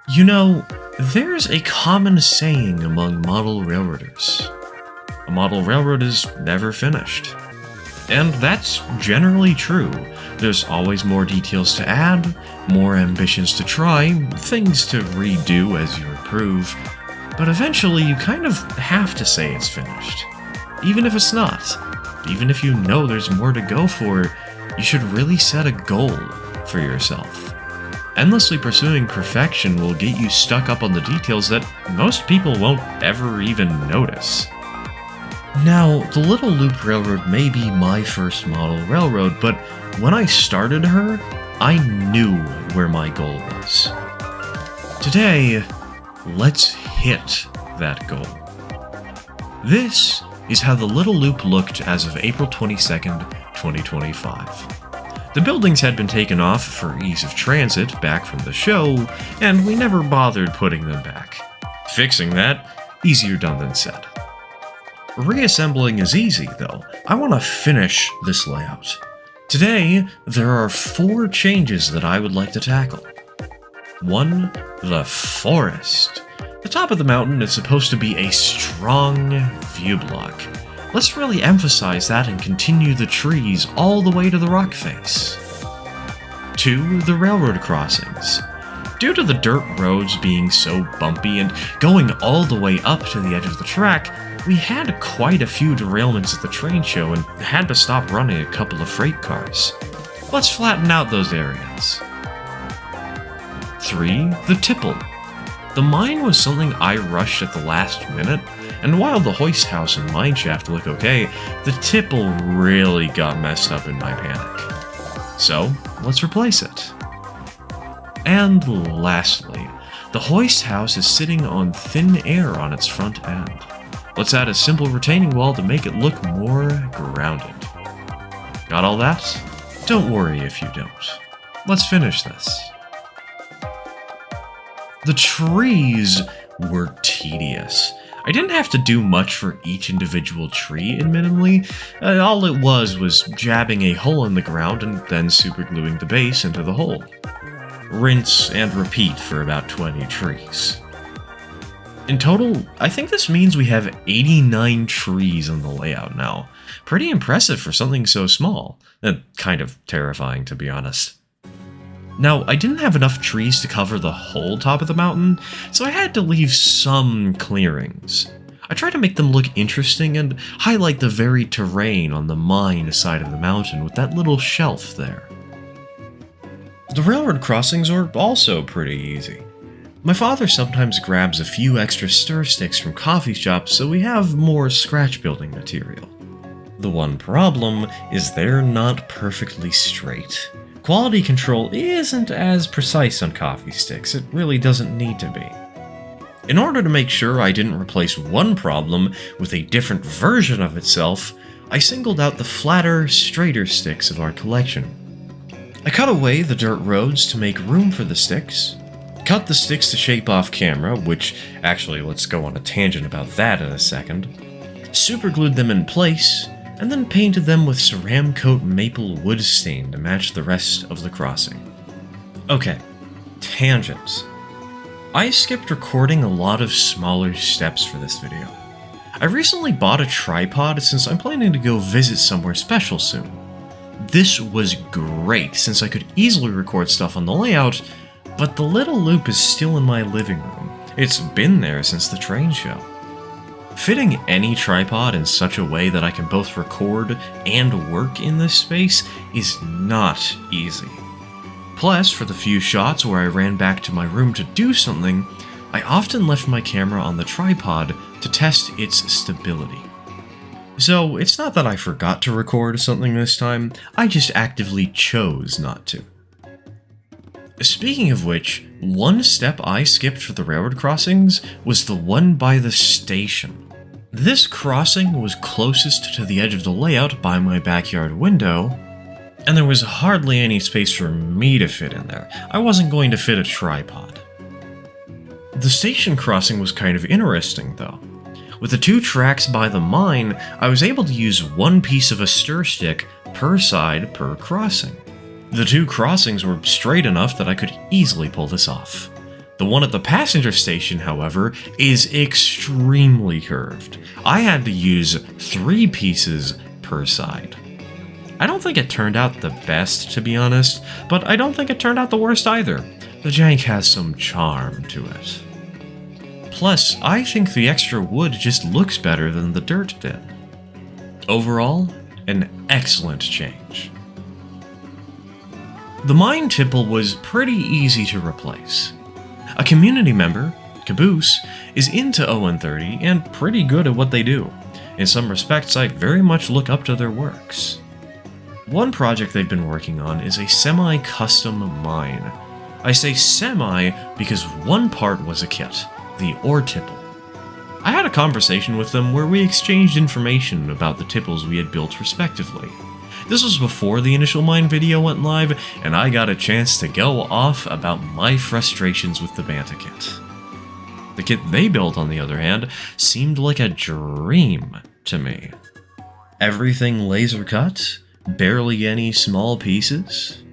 You know, there's a common saying among model railroaders. A model railroad is never finished. And that's generally true. There's always more details to add, more ambitions to try, things to redo as you improve, but eventually you kind of have to say it's finished. Even if it's not, even if you know there's more to go for, you should really set a goal for yourself. Endlessly pursuing perfection will get you stuck up on the details that most people won't ever even notice. Now, the Little Loop Railroad may be my first model railroad, but when I started her, I knew where my goal was. Today, let's hit that goal. This is how the Little Loop looked as of April 22nd, 2025. The buildings had been taken off for ease of transit back from the show, and we never bothered putting them back. Fixing that, easier done than said. Reassembling is easy, though. I want to finish this layout. Today, there are 4 changes that I would like to tackle. 1. The forest. The top of the mountain is supposed to be a strong view block. Let's really emphasize that and continue the trees all the way to the rock face. 2. The railroad crossings. Due to the dirt roads being so bumpy and going all the way up to the edge of the track, we had quite a few derailments at the train show and had to stop running a couple of freight cars. Let's flatten out those areas. 3. The tipple. The mine was something I rushed at the last minute, and while the hoist house and mine shaft look okay, the tipple really got messed up in my panic. So, let's replace it. And lastly, the hoist house is sitting on thin air on its front end. Let's add a simple retaining wall to make it look more grounded. Got all that? Don't worry if you don't. Let's finish this. The trees were tedious. I didn't have to do much for each individual tree, admittedly. All it was jabbing a hole in the ground and then supergluing the base into the hole. Rinse and repeat for about 20 trees. In total, I think this means we have 89 trees on the layout now. Pretty impressive for something so small. Kind of terrifying, to be honest. Now, I didn't have enough trees to cover the whole top of the mountain, so I had to leave some clearings. I tried to make them look interesting and highlight the varied terrain on the mine side of the mountain with that little shelf there. The railroad crossings are also pretty easy. My father sometimes grabs a few extra stir sticks from coffee shops so we have more scratch building material. The one problem is they're not perfectly straight. Quality control isn't as precise on coffee sticks, it really doesn't need to be. In order to make sure I didn't replace one problem with a different version of itself, I singled out the flatter, straighter sticks of our collection. I cut away the dirt roads to make room for the sticks, cut the sticks to shape off camera, which actually let's go on a tangent about that in a second, superglued them in place, and then painted them with Ceramcoat maple wood stain to match the rest of the crossing. Okay, tangents. I skipped recording a lot of smaller steps for this video. I recently bought a tripod since I'm planning to go visit somewhere special soon. This was great since I could easily record stuff on the layout, but the little loop is still in my living room. It's been there since the train show. Fitting any tripod in such a way that I can both record and work in this space is not easy. Plus, for the few shots where I ran back to my room to do something, I often left my camera on the tripod to test its stability. So, it's not that I forgot to record something this time, I just actively chose not to. Speaking of which, one step I skipped for the railroad crossings was the one by the station. This crossing was closest to the edge of the layout by my backyard window, and there was hardly any space for me to fit in there. I wasn't going to fit a tripod. The station crossing was kind of interesting, though. With the 2 tracks by the mine, I was able to use one piece of a stir stick per side per crossing. The 2 crossings were straight enough that I could easily pull this off. The one at the passenger station, however, is extremely curved. I had to use 3 pieces per side. I don't think it turned out the best, to be honest, but I don't think it turned out the worst either. The jank has some charm to it. Plus, I think the extra wood just looks better than the dirt did. Overall, an excellent change. The mine tipple was pretty easy to replace. A community member, Caboose, is into ON30 and pretty good at what they do. In some respects, I very much look up to their works. One project they've been working on is a semi-custom mine. I say semi because one part was a kit, the ore tipple. I had a conversation with them where we exchanged information about the tipples we had built respectively. This was before the initial mine video went live, and I got a chance to go off about my frustrations with the Banta kit. The kit they built, on the other hand, seemed like a dream to me. Everything laser cut, barely any small pieces.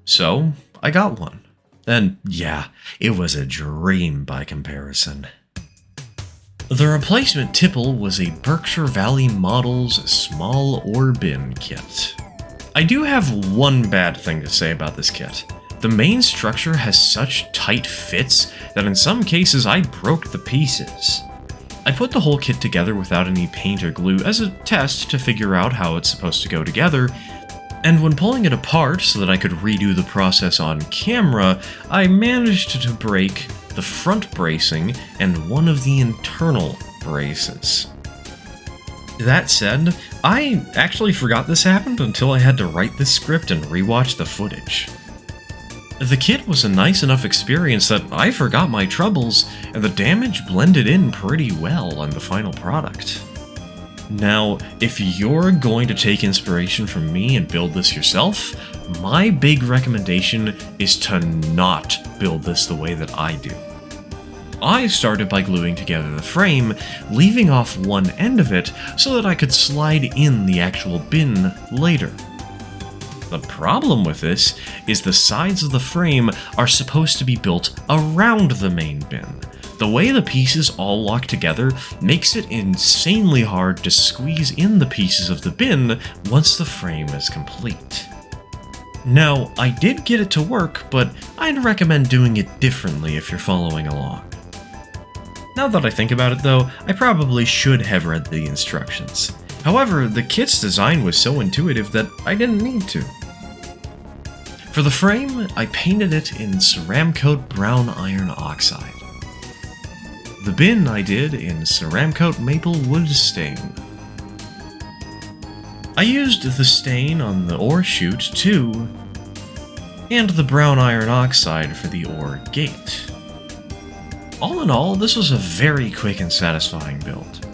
So, I got one. And yeah, it was a dream by comparison. The replacement tipple was a Berkshire Valley Models small ore bin kit. I do have one bad thing to say about this kit. The main structure has such tight fits that in some cases I broke the pieces. I put the whole kit together without any paint or glue as a test to figure out how it's supposed to go together, and when pulling it apart so that I could redo the process on camera, I managed to break the front bracing and one of the internal braces. That said, I actually forgot this happened until I had to write this script and rewatch the footage. The kit was a nice enough experience that I forgot my troubles, and the damage blended in pretty well on the final product. Now, if you're going to take inspiration from me and build this yourself, my big recommendation is to not build this the way that I do. I started by gluing together the frame, leaving off one end of it so that I could slide in the actual bin later. The problem with this is the sides of the frame are supposed to be built around the main bin. The way the pieces all lock together makes it insanely hard to squeeze in the pieces of the bin once the frame is complete. Now, I did get it to work, but I'd recommend doing it differently if you're following along. Now that I think about it though, I probably should have read the instructions. However, the kit's design was so intuitive that I didn't need to. For the frame, I painted it in Ceramcoat Brown Iron Oxide. The bin I did in Ceramcoat Maple Wood Stain. I used the stain on the ore chute too, and the brown iron oxide for the ore gate. All in all, this was a very quick and satisfying build.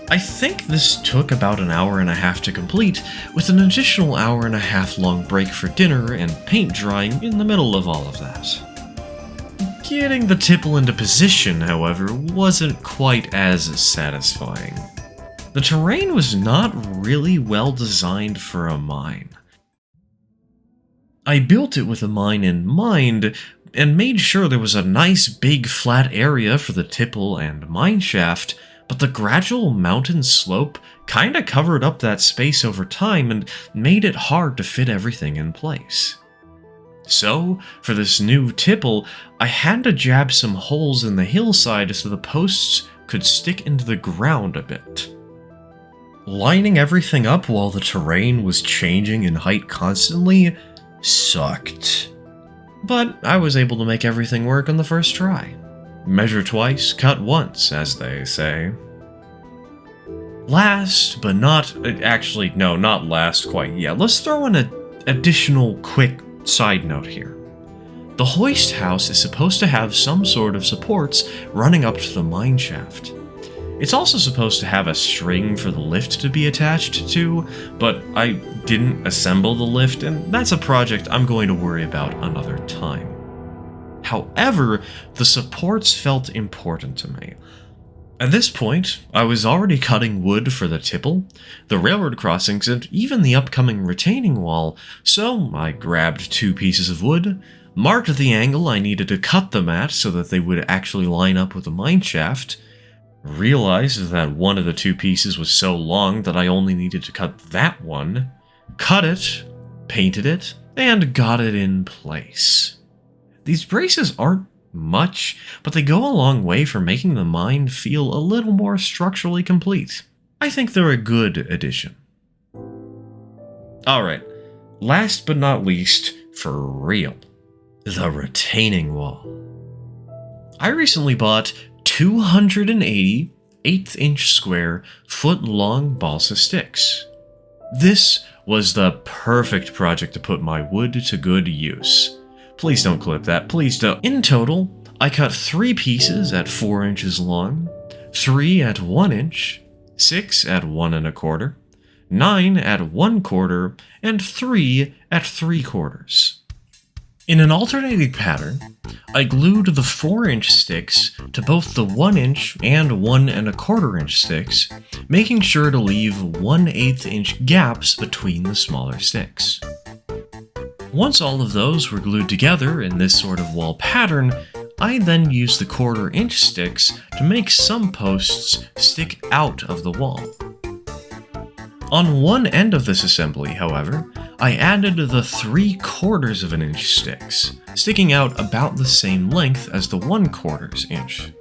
I think this took about an hour and a half to complete, with an additional hour and a half long break for dinner and paint drying in the middle of all of that. Getting the tipple into position, however, wasn't quite as satisfying. The terrain was not really well designed for a mine. I built it with a mine in mind, and made sure there was a nice big flat area for the tipple and mine shaft, but the gradual mountain slope kinda covered up that space over time and made it hard to fit everything in place. So, for this new tipple, I had to jab some holes in the hillside so the posts could stick into the ground a bit. Lining everything up while the terrain was changing in height constantly sucked. But I was able to make everything work on the first try. Measure twice, cut once, as they say. Last, but not... Actually, no, not last quite yet. Let's throw in an additional quick side note here. The hoist house is supposed to have some sort of supports running up to the mine shaft. It's also supposed to have a string for the lift to be attached to, but I didn't assemble the lift, and that's a project I'm going to worry about another time. However, the supports felt important to me. At this point, I was already cutting wood for the tipple, the railroad crossings, and even the upcoming retaining wall, so I grabbed 2 pieces of wood, marked the angle I needed to cut them at so that they would actually line up with the mineshaft, realized that one of the two pieces was so long that I only needed to cut that one, cut it, painted it, and got it in place. These braces aren't much, but they go a long way for making the mine feel a little more structurally complete. I think they're a good addition. Alright, last but not least, for real, the retaining wall. I recently bought 280 1/8-inch square, foot-long balsa sticks. This was the perfect project to put my wood to good use. Please don't clip that, please don't. In total, I cut 3 pieces at 4 inches long, 3 at 1 inch, 6 at 1 1/4, 9 at 1/4, and 3 at 3/4. In an alternating pattern, I glued the 4-inch sticks to both the 1-inch and 1 1/4-inch sticks, making sure to leave 1/8-inch gaps between the smaller sticks. Once all of those were glued together in this sort of wall pattern, I then used the 1/4-inch sticks to make some posts stick out of the wall. On one end of this assembly, however, I added the 3/4 of an inch sticks, sticking out about the same length as the 1/4 inch.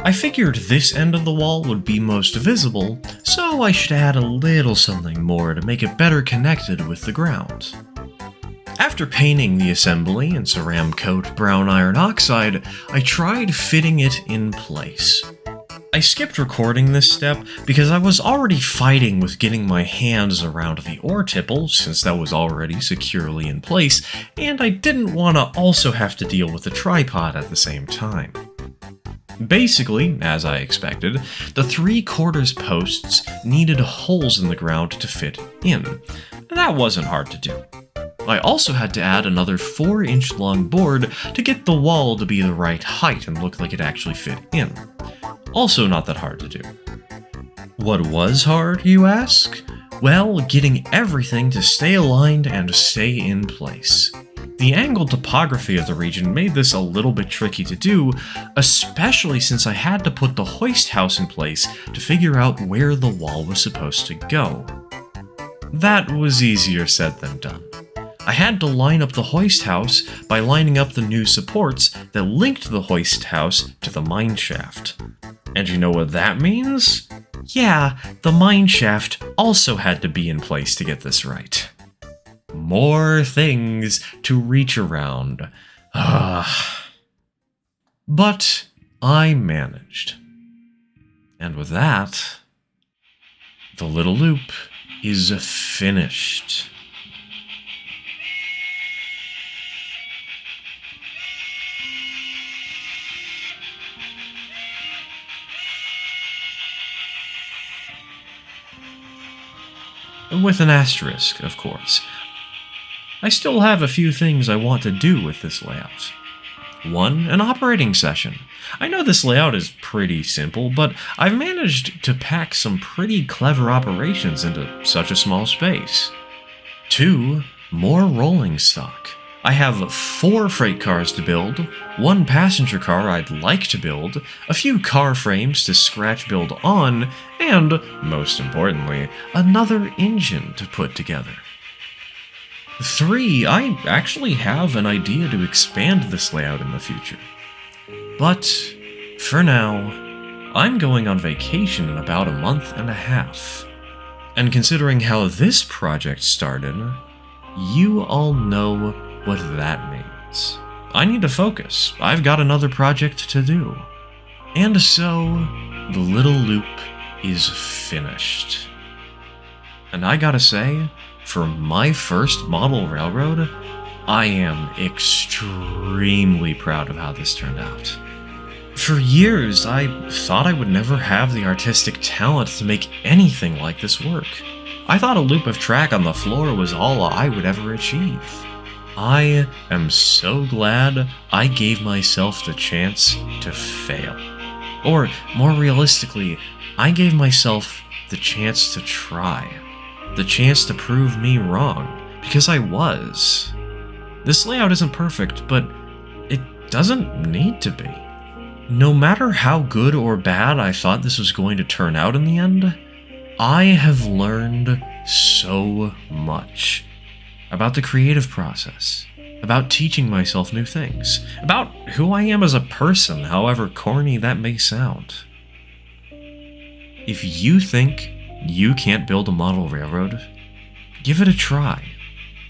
I figured this end of the wall would be most visible, so I should add a little something more to make it better connected with the ground. After painting the assembly in ceramic coat brown iron oxide, I tried fitting it in place. I skipped recording this step because I was already fighting with getting my hands around the ore tipple since that was already securely in place, and I didn't want to also have to deal with the tripod at the same time. Basically, as I expected, the 3/4 posts needed holes in the ground to fit in. That wasn't hard to do. I also had to add another 4-inch long board to get the wall to be the right height and look like it actually fit in. Also not that hard to do. What was hard, you ask? Well, getting everything to stay aligned and stay in place. The angle topography of the region made this a little bit tricky to do, especially since I had to put the hoist house in place to figure out where the wall was supposed to go. That was easier said than done. I had to line up the hoist house by lining up the new supports that linked the hoist house to the mine shaft. And you know what that means? Yeah, the mine shaft also had to be in place to get this right. More things to reach around. But I managed. And with that, the little loop is finished. With an asterisk, of course. I still have a few things I want to do with this layout. 1, an operating session. I know this layout is pretty simple, but I've managed to pack some pretty clever operations into such a small space. 2, more rolling stock. I have 4 freight cars to build, 1 passenger car I'd like to build, a few car frames to scratch build on, and, most importantly, another engine to put together. 3, I actually have an idea to expand this layout in the future. But, for now, I'm going on vacation in about a month and a half. And considering how this project started, you all know what that means. I need to focus. I've got another project to do. And so, the little loop is finished. And I gotta say, for my first model railroad, I am extremely proud of how this turned out. For years, I thought I would never have the artistic talent to make anything like this work. I thought a loop of track on the floor was all I would ever achieve. I am so glad I gave myself the chance to fail. Or, more realistically, I gave myself the chance to try. The chance to prove me wrong, because I was. This layout isn't perfect, but it doesn't need to be. No matter how good or bad I thought this was going to turn out in the end, I have learned so much about the creative process, about teaching myself new things, about who I am as a person, however corny that may sound. If you think you can't build a model railroad, give it a try.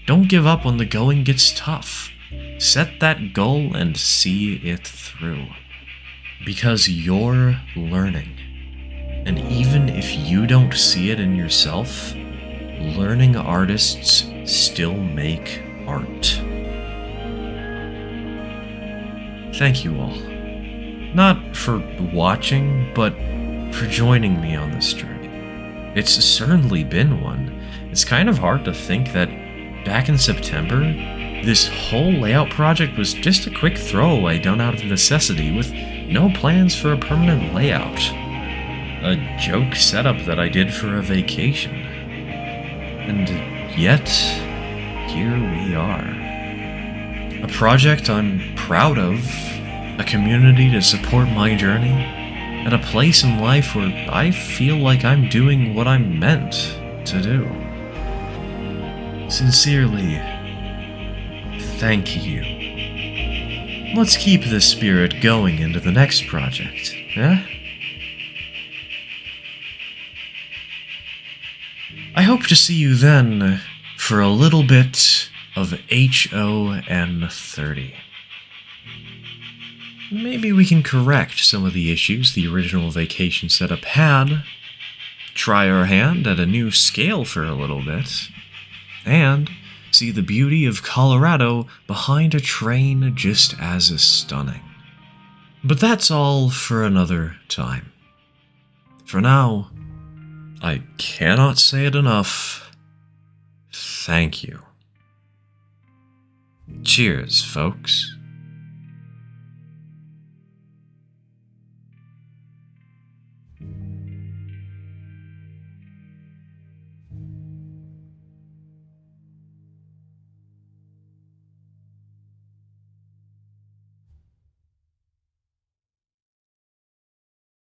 Don't give up when the going gets tough. Set that goal and see it through. Because you're learning. And even if you don't see it in yourself, learning artists still make art. Thank you all. Not for watching, but for joining me on this journey. It's certainly been one. It's kind of hard to think that back in September, this whole layout project was just a quick throwaway done out of necessity with no plans for a permanent layout. A joke setup that I did for a vacation. And yet, here we are. A project I'm proud of, a community to support my journey, and a place in life where I feel like I'm doing what I'm meant to do. Sincerely, thank you. Let's keep this spirit going into the next project, eh? I hope to see you then for a little bit of HON 30. Maybe we can correct some of the issues the original vacation setup had, try our hand at a new scale for a little bit, and see the beauty of Colorado behind a train just as stunning. But that's all for another time. For now, I cannot say it enough. Thank you. Cheers, folks.